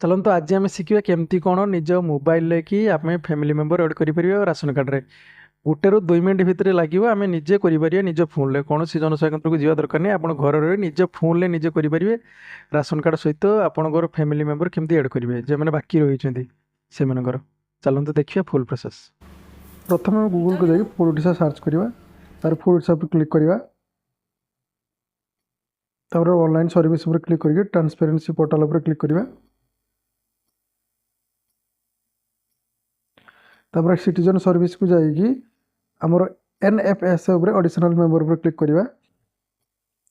चलନ୍ତୁ ଆଜି ଆମେ ଶିଖିବା କେମିତି କ'ଣ ନିଜ ମୋବାଇଲରେ କି ଆମେ ଫ୍ୟାମିଲି ମେମ୍ବର ଏଡ୍ କରିପାରିବା ରାସନ କାର୍ଡ଼ରେ। 1 ରୁ 2 ମିନିଟ୍ ଭିତରେ ଲାଗିବ, ଆମେ ନିଜେ କରିପାରିବା ନିଜ ଫୋନ୍ରେ। କୌଣସି ଜନସେବା କେନ୍ଦ୍ରକୁ ଯିବା ଦରକାର ନାହିଁ, ଆପଣ ଘରେ ରହି ନିଜ ଫୋନ୍ରେ ନିଜେ କରିପାରିବେ। ରାସନ କାର୍ଡ଼ ସହିତ ଆପଣଙ୍କର ଫ୍ୟାମିଲି ମେମ୍ବର କେମିତି ଏଡ୍ କରିବେ, ଯେଉଁମାନେ ବାକି ରହିଛନ୍ତି ସେମାନଙ୍କର। ଚାଲନ୍ତୁ ଦେଖିବା ଫୁଲ୍ ପ୍ରୋସେସ୍। ପ୍ରଥମେ ଆମେ ଗୁଗଲକୁ ଯାଇକି ଫୁଡ୍ ଓଡ଼ିଶା ସର୍ଚ୍ଚ କରିବା, ତାର ଫୁଡ୍ ଓଡ଼ିଶା ଉପରେ କ୍ଲିକ୍ କରିବା। ତାପରେ ଅନଲାଇନ୍ ସର୍ଭିସ୍ ଉପରେ କ୍ଲିକ୍ କରିକି ଟ୍ରାନ୍ସପାରେନ୍ସି ପୋର୍ଟାଲ୍ ଉପରେ କ୍ଲିକ୍ କରିବା। तापर सिटीजन सर्विस को जाइए आमर NFS एडिशनल मेंबर पर क्लिक करवा।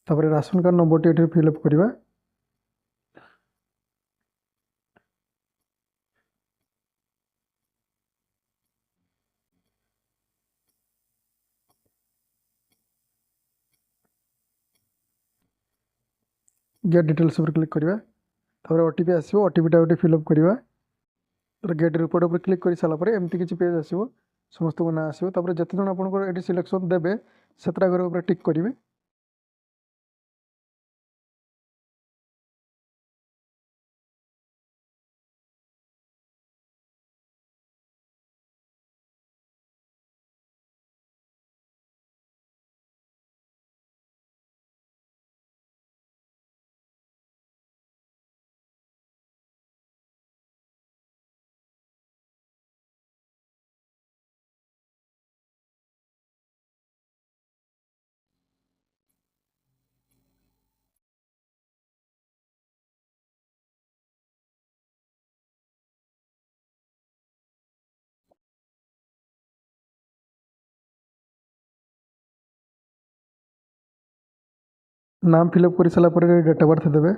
तापर ration card number T fill up करवा। गेट डिटेल्स पर क्लिक करवा। तापर OTP आसो, OTP टा फिलअप करवा। गेट रिपोर्ट पर क्लिक कर सारापर एमती किसी पेज आसो, समस्त को ना आसो। तापर जिते जन आपको सिलेक्शन देवे से टिक करेंगे। नाम फिलअप कर सारापर डेट ऑफ बर्थ देवे।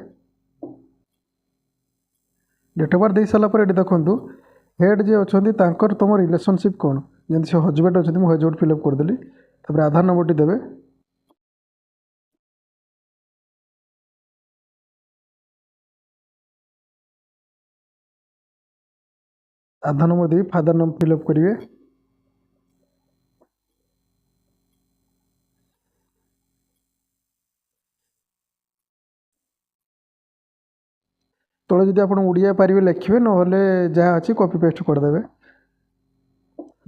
डेट ऑफ बर्थ दे सारापर ये देखूँ हेड जी अच्छा तुम रिलेशनशिप कौन, जमी से हजबैंड अच्छे मुझे हजबैंड फिलअप करदेली। तापर आधार नंबर टी देवे। आधार नंबर दे फादर नंबर फिलअप करेंगे। तले जदि आप ओडिया पारे लिखे ना जहाँ अच्छी कॉपी पेस्ट करदे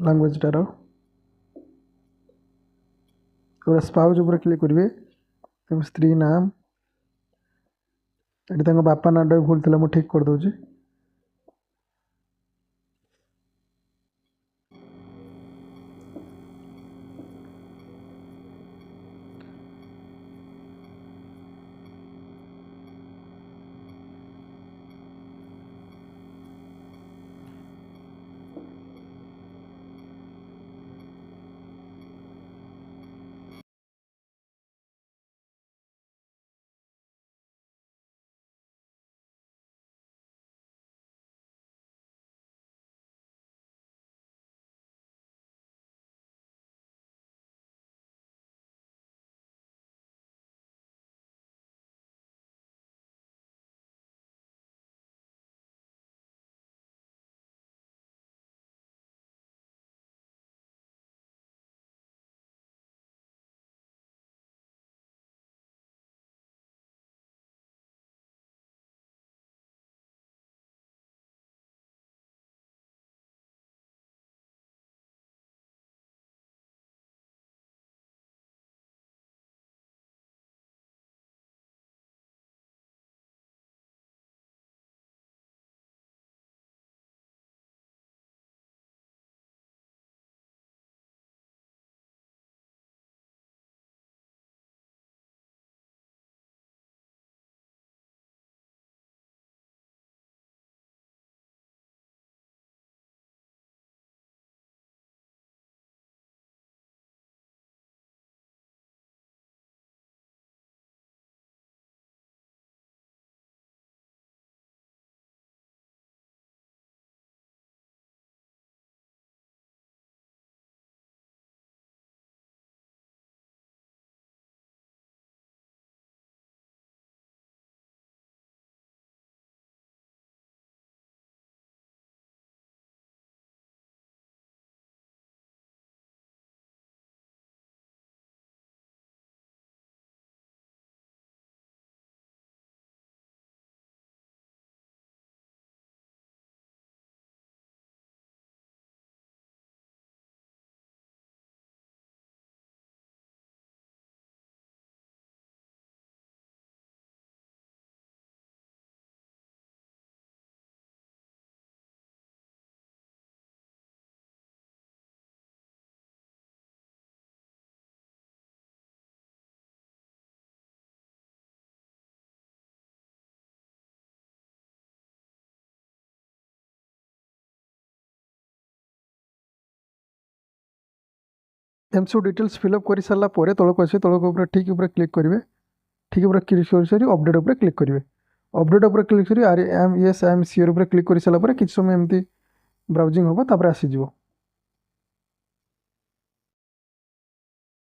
लांगुएजटार। स्पाउज उपर क्लिक करेंगे। स्त्री नाम ये बापा नाटा भूल था, मुझे ठीक कर दूसरी। एम सब डिटेल्स फिलअप कर सारापर तौक आस तौक ठीक क्लिक करेंगे ठीक क्लिक कर सारी अपडेट उपर क्लिक करेंगे अपडेट उपर क्लिक करी आई एम श्योर उपर क्लिक कर सारापर किसी समय एमती ब्राउजिंग हम तापर आसीज